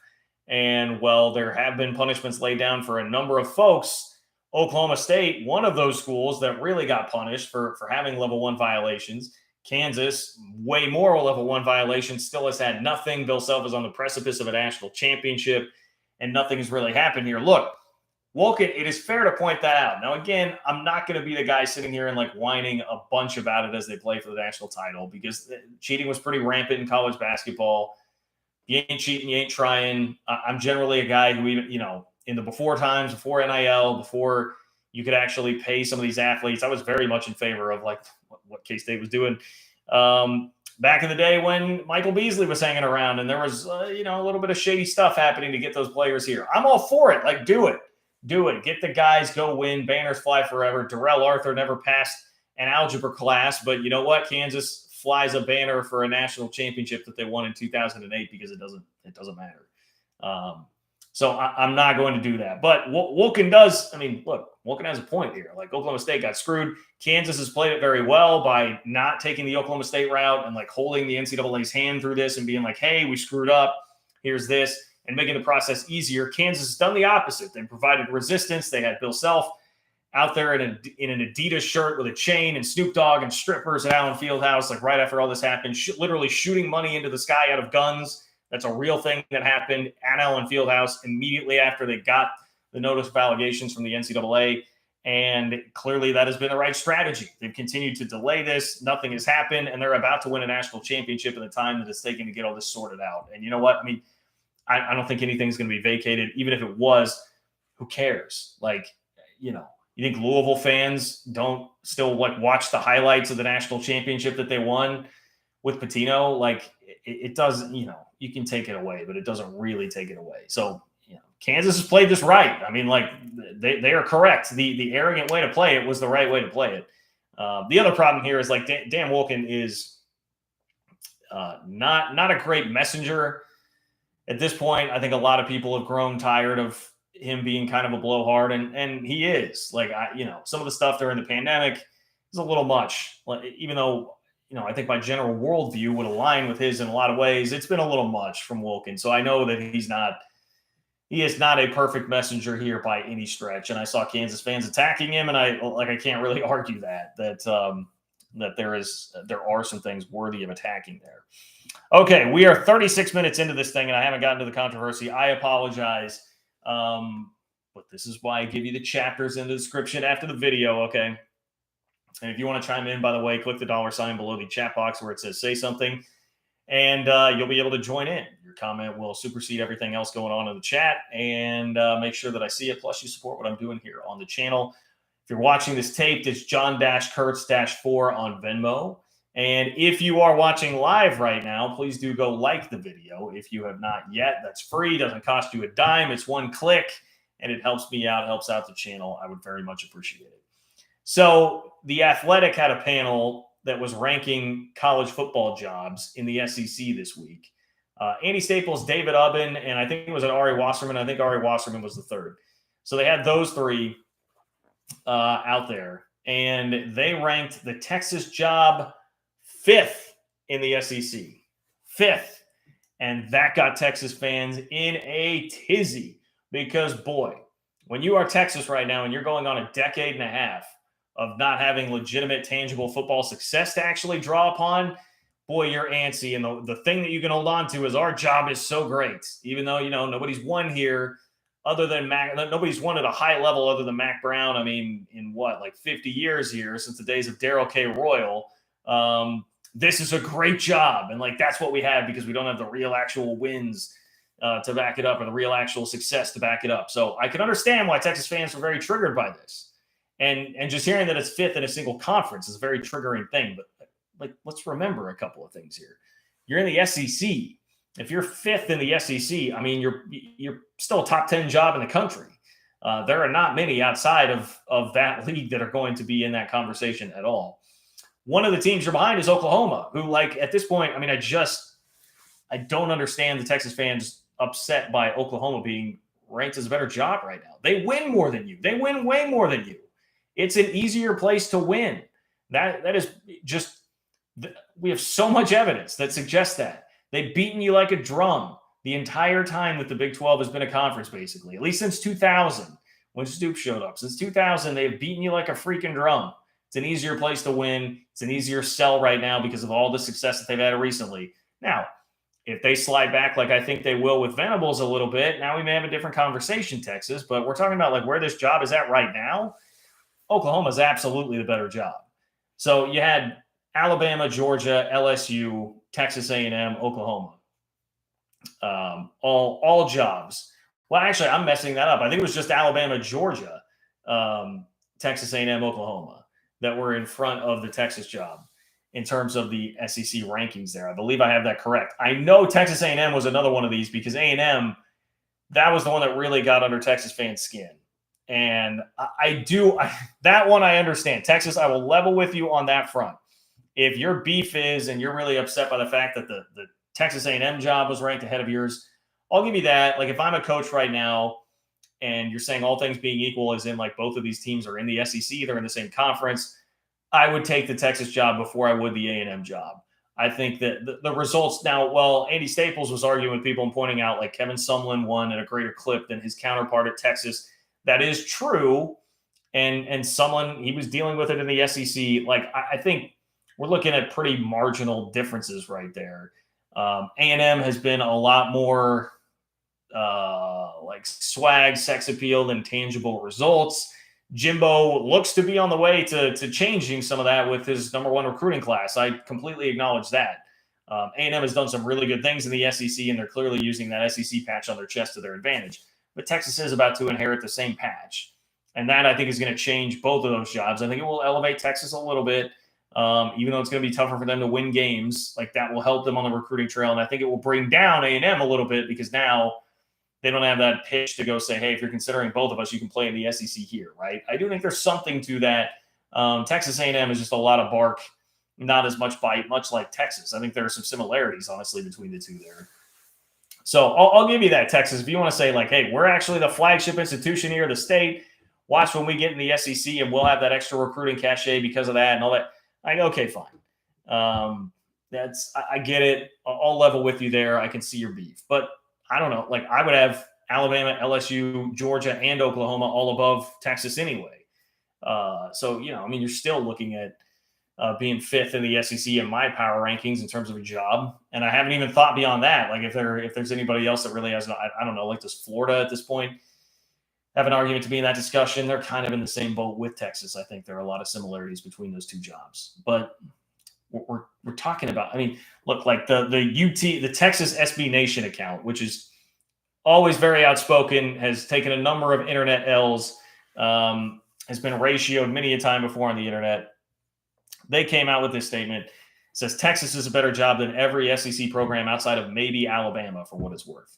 And, well, there have been punishments laid down for a number of folks. Oklahoma State, one of those schools that really got punished for having level 1 violations. Kansas, way more level 1 violations, still has had nothing. Bill Self is on the precipice of a national championship, and nothing has really happened here. Look, Wolken, it is fair to point that out. Now, again, I'm not going to be the guy sitting here and whining a bunch about it as they play for the national title, because cheating was pretty rampant in college basketball. You ain't cheating, you ain't trying. I'm generally a guy who, even, in the before times, before NIL, before you could actually pay some of these athletes, I was very much in favor of what K-State was doing. Back in the day when Michael Beasley was hanging around and there was, a little bit of shady stuff happening to get those players here. I'm all for it. Do it. Do it. Get the guys, go win. Banners fly forever. Darrell Arthur never passed an algebra class, but you know what? Kansas flies a banner for a national championship that they won in 2008 because it doesn't matter. So I'm not going to do that. But Wolken does. Look, Wolken has a point here. Oklahoma State got screwed. Kansas has played it very well by not taking the Oklahoma State route and holding the NCAA's hand through this and being like, hey, we screwed up. Here's this. and making the process easier. Kansas has done the opposite. They provided resistance. They had Bill Self out there in an Adidas shirt with a chain and Snoop Dogg and strippers at Allen Fieldhouse, like right after all this happened, literally shooting money into the sky out of guns. That's a real thing that happened at Allen Fieldhouse immediately after they got the notice of allegations from the NCAA. And clearly that has been the right strategy. They've continued to delay this. Nothing has happened, and they're about to win a national championship in the time that it's taken to get all this sorted out. And you know what? I mean, I don't think anything's going to be vacated. Even if it was, who cares? Like, you know, you think Louisville fans don't still like watch the highlights of the national championship that they won with Pitino? Like, it doesn't, you know, you can take it away, but it doesn't really take it away. So, you know, Kansas has played this right. I mean, like, they are correct. The arrogant way to play it was the right way to play it. The other problem here is like Dan Wolken is not a great messenger at this point. I think a lot of people have grown tired of him being kind of a blowhard, and he is. Like, some of the stuff during the pandemic is a little much. Even though, you know, I think my general worldview would align with his in a lot of ways, it's been a little much from Wolken. So I know that he is not a perfect messenger here by any stretch. And I saw Kansas fans attacking him, and I can't really argue that there are some things worthy of attacking there. Okay, we are 36 minutes into this thing, and I haven't gotten to the controversy. I apologize. But this is why I give you the chapters in the description after the video, okay? And if you want to chime in, by the way, click the $ below the chat box where it says say something, and you'll be able to join in. Your comment will supersede everything else going on in the chat, and make sure that I see it. Plus, you support what I'm doing here on the channel. If you're watching this taped, it's John-Kurtz-4 on Venmo. And if you are watching live right now, please do go like the video. If you have not yet, that's free. Doesn't cost you a dime. It's one click, and it helps me out, helps out the channel. I would very much appreciate it. So The Athletic had a panel that was ranking college football jobs in the SEC this week. Andy Staples, David Ubben, and I think it was Ari Wasserman. I think Ari Wasserman was the third. So they had those three out there, and they ranked the Texas job 5th in the SEC. 5th. And that got Texas fans in a tizzy because, boy, when you are Texas right now and you're going on a decade and a half of not having legitimate, tangible football success to actually draw upon, boy, you're antsy. And the thing that you can hold on to is our job is so great. Even though, you know, nobody's won here other than Mac. Nobody's won at a high level other than Mac Brown. I mean, in what, like 50 years here since the days of Darrell K. Royal. This is a great job. And like, that's what we have because we don't have the real actual wins to back it up or the real actual success to back it up. So I can understand why Texas fans are very triggered by this. And just hearing that it's 5th in a single conference is a very triggering thing. But like, let's remember a couple of things here. You're in the SEC. If you're 5th in the SEC, I mean, you're still a top 10 job in the country. There are not many outside of that league that are going to be in that conversation at all. One of the teams you're behind is Oklahoma, who, like, at this point, I mean, I don't understand the Texas fans upset by Oklahoma being ranked as a better job right now. They win more than you. They win way more than you. It's an easier place to win. That is just, we have so much evidence that suggests that. They've beaten you like a drum the entire time that the Big 12 has been a conference, basically, at least since 2000 when Stoops showed up. Since 2000, they've beaten you like a freaking drum. It's an easier place to win. It's an easier sell right now because of all the success that they've had recently. Now, if they slide back like I think they will with Venables a little bit, now we may have a different conversation, Texas. But we're talking about like where this job is at right now. Oklahoma is absolutely the better job. So you had Alabama, Georgia, LSU, Texas A&M, Oklahoma. All jobs. Well, actually, I'm messing that up. I think it was just Alabama, Georgia, Texas A&M, Oklahoma that were in front of the Texas job in terms of the SEC rankings there. I believe I have that correct. I know Texas A&M was another one of these because A&M, that was the one that really got under Texas fans' skin. And that one I understand. Texas, I will level with you on that front. If your beef is and you're really upset by the fact that the Texas A&M job was ranked ahead of yours, I'll give you that. Like if I'm a coach right now and you're saying all things being equal as in like both of these teams are in the SEC, they're in the same conference, I would take the Texas job before I would the A&M job. I think that the results now, well, Andy Staples was arguing with people and pointing out like Kevin Sumlin won at a greater clip than his counterpart at Texas. That is true. And Sumlin, he was dealing with it in the SEC. Like, I think we're looking at pretty marginal differences right there. A&M has been a lot more like swag, sex appeal than tangible results. Jimbo looks to be on the way to changing some of that with his number one recruiting class. I completely acknowledge that. A&M has done some really good things in the SEC, and they're clearly using that SEC patch on their chest to their advantage. But Texas is about to inherit the same patch. And that, I think, is going to change both of those jobs. I think it will elevate Texas a little bit, even though it's going to be tougher for them to win games. Like, that will help them on the recruiting trail. And I think it will bring down A&M a little bit because now they don't have that pitch to go say, hey, if you're considering both of us, you can play in the SEC here, right? I do think there's something to that. Texas A&M is just a lot of bark, not as much bite, much like Texas. I think there are some similarities, honestly, between the two there. So I'll give you that, Texas. If you want to say, like, hey, we're actually the flagship institution here, the state. Watch when we get in the SEC and we'll have that extra recruiting cachet because of that and all that. I go, okay, fine. I get it. I'll level with you there. I can see your beef. But I don't know. Like, I would have Alabama, LSU, Georgia, and Oklahoma all above Texas anyway. So, you're still looking at being fifth in the SEC in my power rankings in terms of a job. And I haven't even thought beyond that. Like, if there's anybody else that really has, I don't know, like, does Florida at this point have an argument to be in that discussion? They're kind of in the same boat with Texas. I think there are a lot of similarities between those two jobs. But we're talking about, look, like the UT, the Texas SB Nation account, which is always very outspoken, has taken a number of internet L's, has been ratioed many a time before on the internet. They came out with this statement. It says Texas is a better job than every SEC program outside of maybe Alabama, for what it's worth.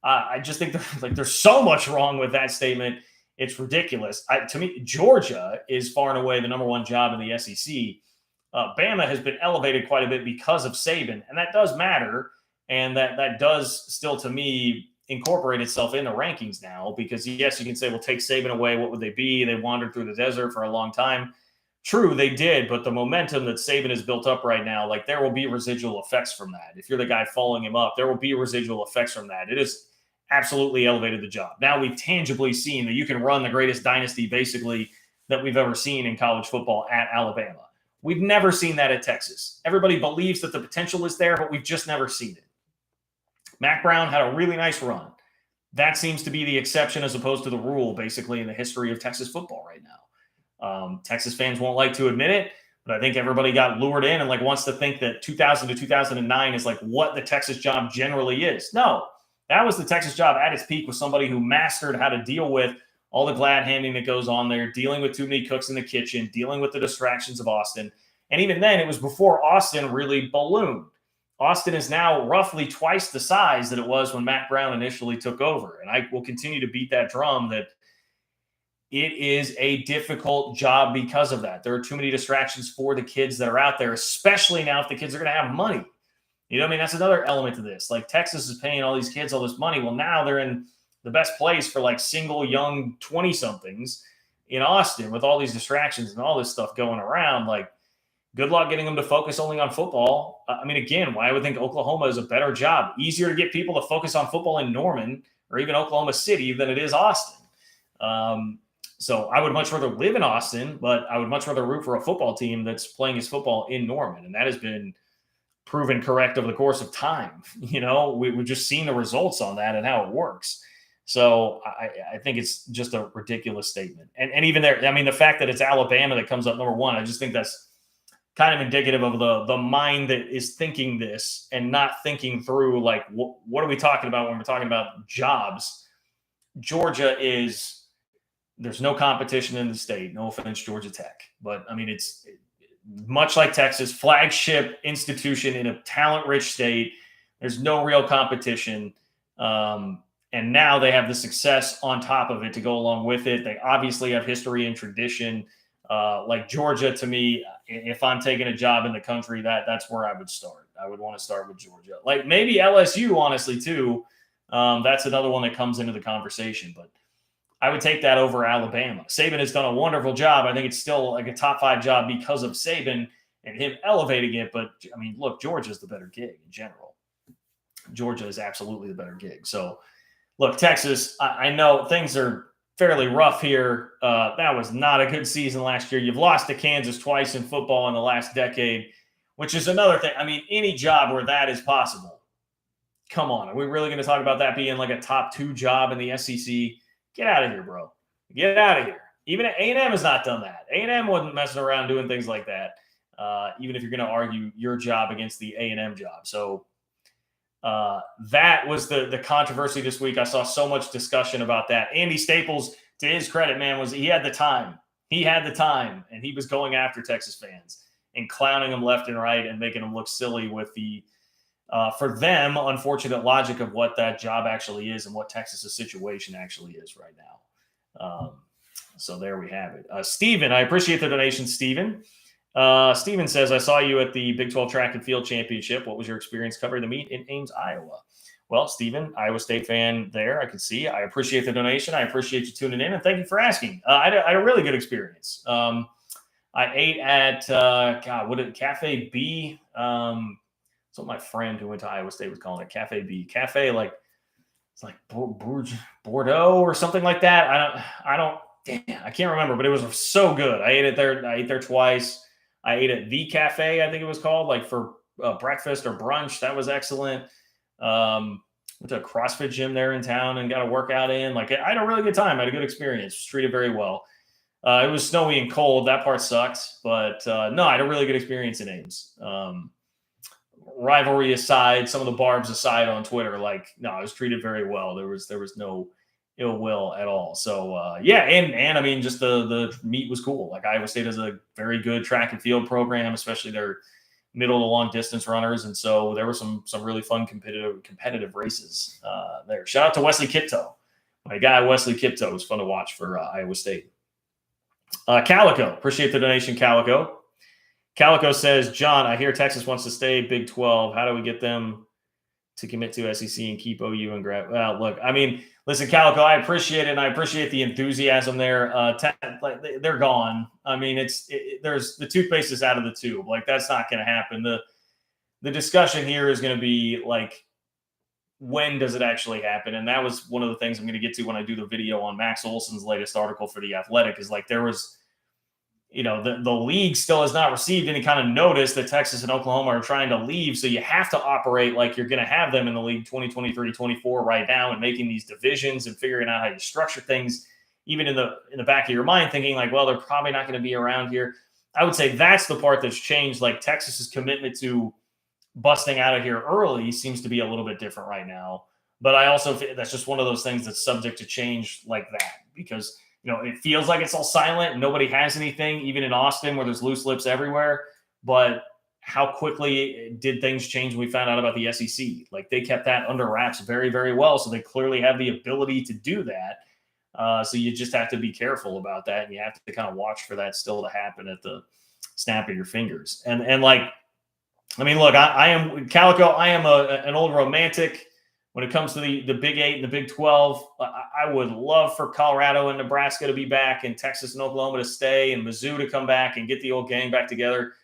I just think there's so much wrong with that statement. It's ridiculous. To me, Georgia is far and away the number one job in the SEC. Bama has been elevated quite a bit because of Saban, and that does matter. And that does still, to me, incorporate itself in the rankings now, because, yes, you can say, well, take Saban away, what would they be? They wandered through the desert for a long time. True, they did, but the momentum that Saban has built up right now, like, there will be residual effects from that. If you're the guy following him up, there will be residual effects from that. It has absolutely elevated the job. Now we've tangibly seen that you can run the greatest dynasty, basically, that we've ever seen in college football at Alabama. We've never seen that at Texas. Everybody believes that the potential is there, but we've just never seen it. Mac Brown had a really nice run. That seems to be the exception as opposed to the rule, basically, in the history of Texas football right now. Texas fans won't like to admit it, but I think everybody got lured in and wants to think that 2000 to 2009 is what the Texas job generally is. No, that was the Texas job at its peak, with somebody who mastered how to deal with all the glad handing that goes on there, dealing with too many cooks in the kitchen, dealing with the distractions of Austin. And even then, it was before Austin really ballooned. Austin is now roughly twice the size that it was when Mac Brown initially took over. And I will continue to beat that drum that it is a difficult job because of that. There are too many distractions for the kids that are out there, especially now if the kids are going to have money. That's another element to this. Texas is paying all these kids all this money. Well, now they're in the best place for single young 20-somethings in Austin with all these distractions and all this stuff going around. Good luck getting them to focus only on football. Again, why I would think Oklahoma is a better job. Easier to get people to focus on football in Norman or even Oklahoma City than it is Austin. So I would much rather live in Austin, but I would much rather root for a football team that's playing his football in Norman. And that has been proven correct over the course of time. We've just seen the results on that and how it works. So I think it's just a ridiculous statement. And even there, the fact that it's Alabama that comes up number one, I just think that's kind of indicative of the mind that is thinking this and not thinking through, what are we talking about when we're talking about jobs? Georgia there's no competition in the state. No offense, Georgia Tech. But, it's much like Texas, flagship institution in a talent-rich state. There's no real competition. And now they have the success on top of it to go along with it. They obviously have history and tradition. Georgia, to me, if I'm taking a job in the country, that's where I would start. I would want to start with Georgia. Maybe LSU, honestly, too. That's another one that comes into the conversation. But I would take that over Alabama. Saban has done a wonderful job. I think it's still a top 5 job because of Saban. and him elevating it. But I mean, look, Georgia's the better gig in general. Georgia is absolutely the better gig. So look, Texas, I know things are fairly rough here. That was not a good season last year. You've lost to Kansas twice in football in the last decade, which is another thing. I mean, any job where that is possible. Come on. Are we really going to talk about that being like a top 2 job in the SEC? Get out of here, bro. Get out of here. Even A&M has not done that. A&M wasn't messing around doing things like that, even if you're going to argue your job against the A&M job. So that was the controversy this week. I saw so much discussion about that. Andy Staples, to his credit, man, he had the time. He had the time, and he was going after Texas fans and clowning them left and right and making them look silly with the, for them, unfortunate logic of what that job actually is and what Texas's situation actually is right now. So there we have it. Steven, I appreciate the donation, Steven. Steven says, I saw you at the Big 12 Track and Field Championship. What was your experience covering the meet in Ames, Iowa? Well, Steven, Iowa State fan there. I can see. I appreciate the donation. I appreciate you tuning in, and thank you for asking. I had a really good experience. I ate at, Cafe B? That's what my friend who went to Iowa State was calling it, Cafe B. Cafe, it's like Bordeaux or something like that. I can't remember, but it was so good. I ate there twice. I ate at the cafe, I think it was called, like for breakfast or brunch. That was excellent. Went to a CrossFit gym there in town and got a workout in. Like, I had a really good time. I had a good experience. Was treated very well. It was snowy and cold. That part sucked. But no, I had a really good experience in Ames. Rivalry aside, some of the barbs aside on Twitter, no, I was treated very well. There was no ill will at all. So and I mean, just the meet was cool. Like, Iowa State has a very good track and field program, especially their middle to long distance runners, and so there were some really fun competitive races there. Shout out to Wesley Kipto, my guy Wesley Kipto. It was fun to watch for Iowa State. Calico, appreciate the donation, Calico. Calico says, John, I hear Texas wants to stay Big 12. How do we get them to commit to SEC and keep OU and grab? Well, look, I mean, listen, Calico, I appreciate it, and I appreciate the enthusiasm there. They're gone. I mean, there's the toothpaste is out of the tube. Like, that's not going to happen. The discussion here is going to be like, when does it actually happen? And that was one of the things I'm going to get to when I do the video on Max Olson's latest article for The Athletic. Is like, there was, the league still has not received any kind of notice that Texas and Oklahoma are trying to leave. So you have to operate like you're going to have them in the league 2023, 24 right now, and making these divisions and figuring out how you structure things, even in the back of your mind, thinking like, well, they're probably not going to be around here. I would say that's the part that's changed. Like, Texas's commitment to busting out of here early seems to be a little bit different right now. But I also feel that's just one of those things that's subject to change like that, because it feels like it's all silent and nobody has anything, even in Austin where there's loose lips everywhere. But how quickly did things change when we found out about the SEC? Like, they kept that under wraps very, very well. So they clearly have the ability to do that. So you just have to be careful about that. And you have to kind of watch for that still to happen at the snap of your fingers. And like, I mean, look, I am Calico. I am an old romantic. When it comes to the Big 8 and the Big 12, I would love for Colorado and Nebraska to be back, and Texas and Oklahoma to stay, and Mizzou to come back and get the old gang back together.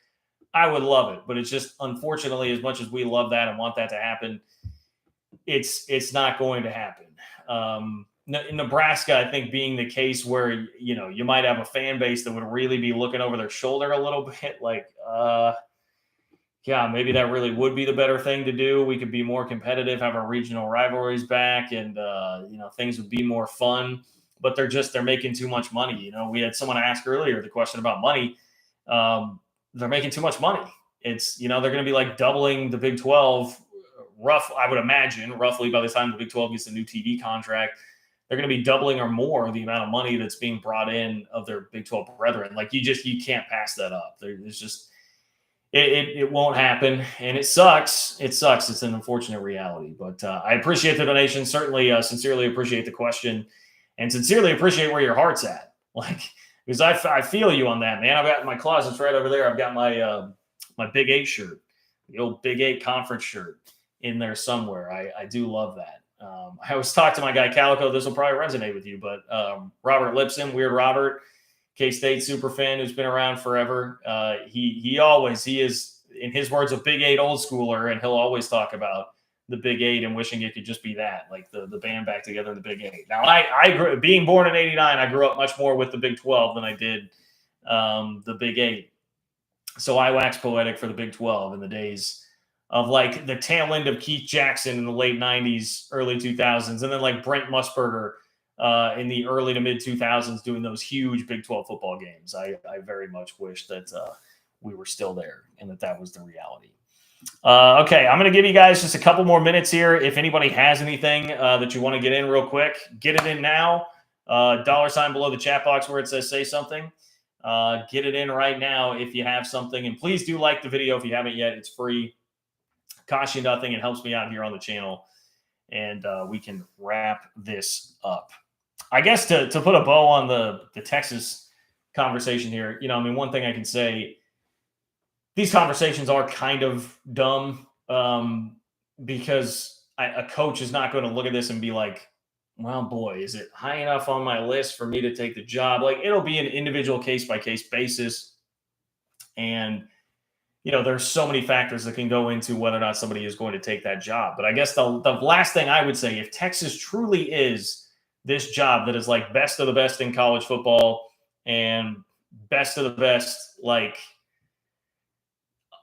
I would love it, but it's just, unfortunately, as much as we love that and want that to happen, it's not going to happen. In Nebraska, I think, being the case where you might have a fan base that would really be looking over their shoulder a little bit, like maybe that really would be the better thing to do. We could be more competitive, have our regional rivalries back, and things would be more fun. But they're making too much money. We had someone ask earlier the question about money. They're making too much money. It's they're going to be like doubling the Big 12, I would imagine, roughly by the time the Big 12 gets a new TV contract. They're going to be doubling or more the amount of money that's being brought in of their Big 12 brethren. Like, you can't pass that up. There's just. It won't happen, and it sucks. It sucks. It's an unfortunate reality, but I appreciate the donation. Certainly, sincerely appreciate the question, and sincerely appreciate where your heart's at. Like, because I feel you on that, man. I've got my closet's right over there. I've got my my Big 8 shirt, the old Big 8 conference shirt, in there somewhere. I do love that. I always talk to my guy Calico. This will probably resonate with you, but Robert Lipson, Weird Robert. K-State super fan who's been around forever. He is, in his words, a Big 8 old schooler, and he'll always talk about the Big 8 and wishing it could just be that, like the band back together in the Big 8. Now, being born in '89, I grew up much more with the Big 12 than I did the Big 8. So I wax poetic for the Big 12 in the days of like the tail end of Keith Jackson in the late '90s, early 2000s, and then like Brent Musburger in the early to mid 2000s doing those huge Big 12 football games. I very much wish that we were still there and that was the reality. Okay, I'm going to give you guys just a couple more minutes here. If anybody has anything that you want to get in real quick, get it in now. $sign below the chat box where it says say something. Get it in right now if you have something. And please do like the video if you haven't yet. It's free. Costs you nothing. It helps me out here on the channel. And we can wrap this up. I guess to put a bow on the Texas conversation here, one thing I can say, these conversations are kind of dumb because a coach is not going to look at this and be like, well, boy, is it high enough on my list for me to take the job? Like, it'll be an individual case-by-case basis. And, there's so many factors that can go into whether or not somebody is going to take that job. But I guess the last thing I would say, if Texas truly is this job that is like best of the best in college football and best of the best, like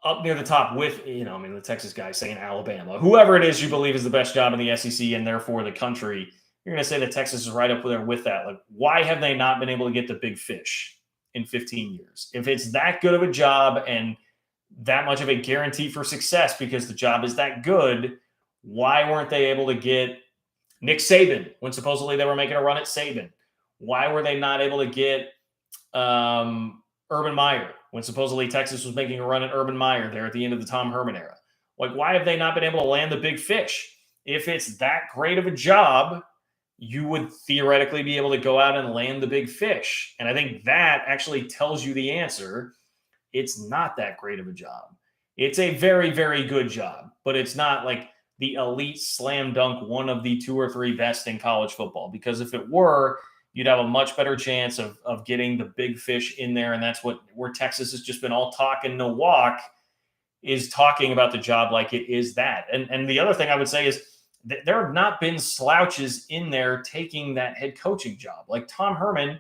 up near the top with, the Texas guy saying Alabama, whoever it is you believe is the best job in the SEC and therefore the country, you're going to say that Texas is right up there with that. Like, why have they not been able to get the big fish in 15 years? If it's that good of a job and that much of a guarantee for success because the job is that good, why weren't they able to get Nick Saban when supposedly they were making a run at Saban? Why were they not able to get Urban Meyer when supposedly Texas was making a run at Urban Meyer there at the end of the Tom Herman era? Like, why have they not been able to land the big fish? If it's that great of a job, you would theoretically be able to go out and land the big fish. And I think that actually tells you the answer. It's not that great of a job. It's a very, very good job, but it's not like the elite slam dunk, one of the 2 or 3 best in college football. Because if it were, you'd have a much better chance of getting the big fish in there. And that's where Texas has just been all talk and no walk, is talking about the job like it is that. And the other thing I would say is that there have not been slouches in there taking that head coaching job. Like Tom Herman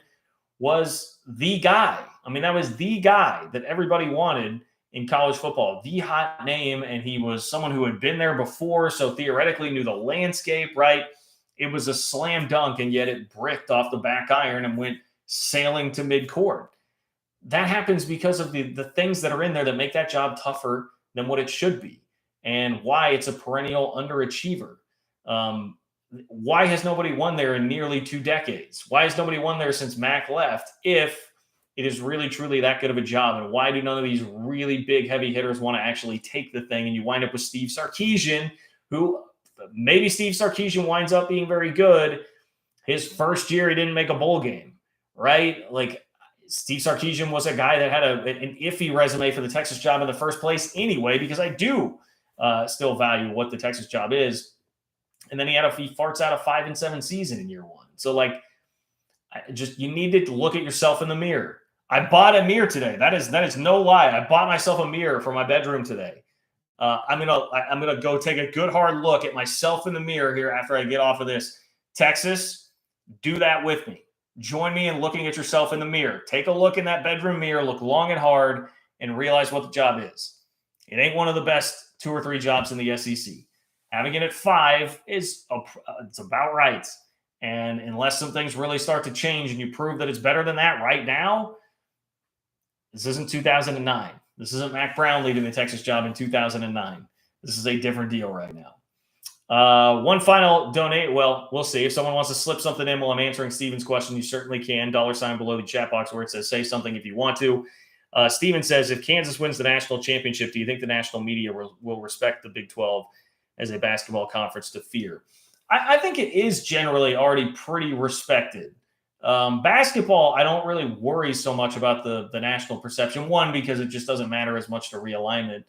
was the guy. I mean, that was the guy that everybody wanted in college football, the hot name. And he was someone who had been there before, so theoretically knew the landscape, right? It was a slam dunk, and yet it bricked off the back iron and went sailing to midcourt. That happens because of the things that are in there that make that job tougher than what it should be, and why it's a perennial underachiever. Why has nobody won there in nearly 2 decades? Why has nobody won there since Mac left if it is really, truly that good of a job? And why do none of these really big, heavy hitters want to actually take the thing? And you wind up with Steve Sarkisian, who maybe Steve Sarkisian winds up being very good. His first year, he didn't make a bowl game, right? Like, Steve Sarkisian was a guy that had an iffy resume for the Texas job in the first place anyway, because I do still value what the Texas job is. And then he farts out a 5-7 season in year 1. So like, you need to look at yourself in the mirror. I bought a mirror today. That is no lie. I bought myself a mirror for my bedroom today. I'm gonna go take a good hard look at myself in the mirror here after I get off of this. Texas, do that with me. Join me in looking at yourself in the mirror. Take a look in that bedroom mirror, look long and hard, and realize what the job is. It ain't one of the best 2 or 3 jobs in the SEC. Having it at 5 it's about right. And unless some things really start to change and you prove that it's better than that right now, this isn't 2009. This isn't Mac Brown leading the Texas job in 2009. This is a different deal right now. One final donate. Well, we'll see. If someone wants to slip something in while I'm answering Steven's question, you certainly can. $sign below the chat box where it says say something if you want to. Steven says, if Kansas wins the national championship, do you think the national media will respect the Big 12 as a basketball conference to fear? I think it is generally already pretty respected. Basketball, I don't really worry so much about the national perception. 1, because it just doesn't matter as much to realignment.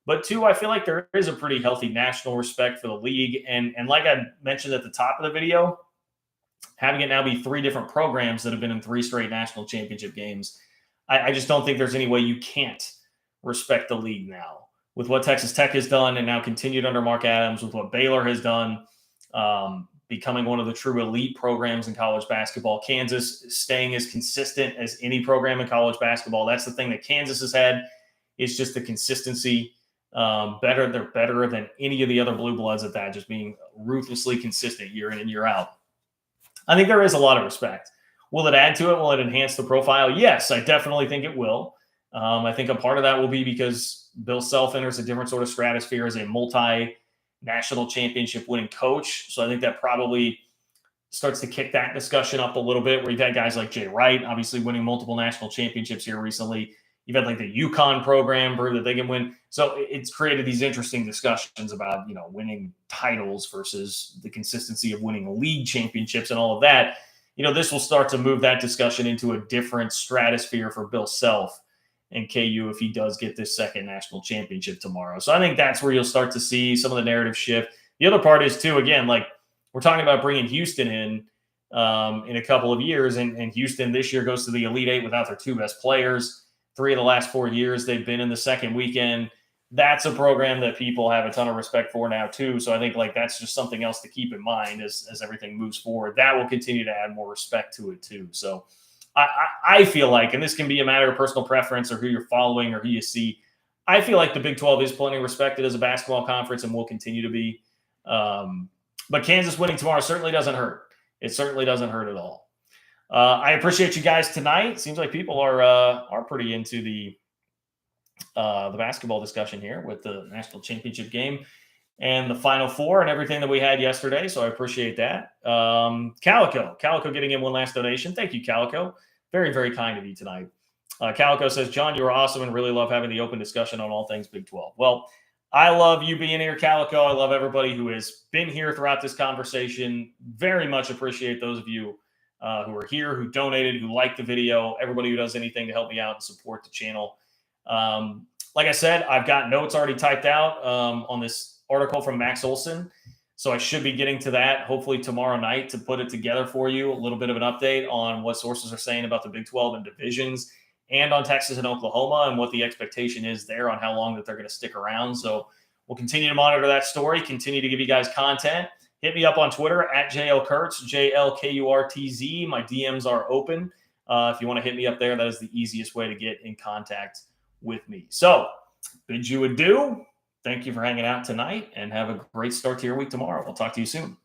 But 2, I feel like there is a pretty healthy national respect for the league. And like I mentioned at the top of the video, having it now be 3 different programs that have been in 3 straight national championship games, I just don't think there's any way you can't respect the league now. With what Texas Tech has done and now continued under Mark Adams, with what Baylor has done, becoming one of the true elite programs in college basketball, Kansas staying as consistent as any program in college basketball. That's the thing that Kansas has had, is just the consistency. They're better than any of the other blue bloods at that, just being ruthlessly consistent year in and year out. I think there is a lot of respect. Will it add to it? Will it enhance the profile? Yes, I definitely think it will. I think a part of that will be because Bill Self enters a different sort of stratosphere as a multi-national championship winning coach. So I think that probably starts to kick that discussion up a little bit, where you've had guys like Jay Wright, obviously winning multiple national championships here recently. You've had like the UConn program prove that they can win. So it's created these interesting discussions about, winning titles versus the consistency of winning league championships and all of that. This will start to move that discussion into a different stratosphere for Bill Self and KU if he does get this second national championship tomorrow. So I think that's where you'll start to see some of the narrative shift. The other part is, too, again, like we're talking about bringing Houston in a couple of years, and Houston this year goes to the Elite Eight without their 2 best players. 3 of the last 4 years, they've been in the second weekend. That's a program that people have a ton of respect for now, too. So I think that's just something else to keep in mind as everything moves forward. That will continue to add more respect to it, too. So I feel like, and this can be a matter of personal preference or who you're following or who you see, I feel like the Big 12 is plenty respected as a basketball conference and will continue to be. But Kansas winning tomorrow certainly doesn't hurt. It certainly doesn't hurt at all. I appreciate you guys tonight. Seems like people are pretty into the basketball discussion here with the national championship game and the Final Four and everything that we had yesterday. So I appreciate that. Calico getting in one last donation. Thank you, Calico. Very, very kind of you tonight. Calico says, John, you are awesome and really love having the open discussion on all things Big 12. Well, I love you being here, Calico. I love everybody who has been here throughout this conversation. Very much appreciate those of you who are here, who donated, who liked the video, everybody who does anything to help me out and support the channel. Like I said, I've got notes already typed out on this article from Max Olson. So I should be getting to that hopefully tomorrow night to put it together for you. A little bit of an update on what sources are saying about the Big 12 and divisions and on Texas and Oklahoma and what the expectation is there on how long that they're going to stick around. So we'll continue to monitor that story, continue to give you guys content. Hit me up on Twitter at JLKurtz, JLKURTZ. My DMs are open. If you want to hit me up there, that is the easiest way to get in contact with me. So bid you adieu. Thank you for hanging out tonight and have a great start to your week tomorrow. We'll talk to you soon.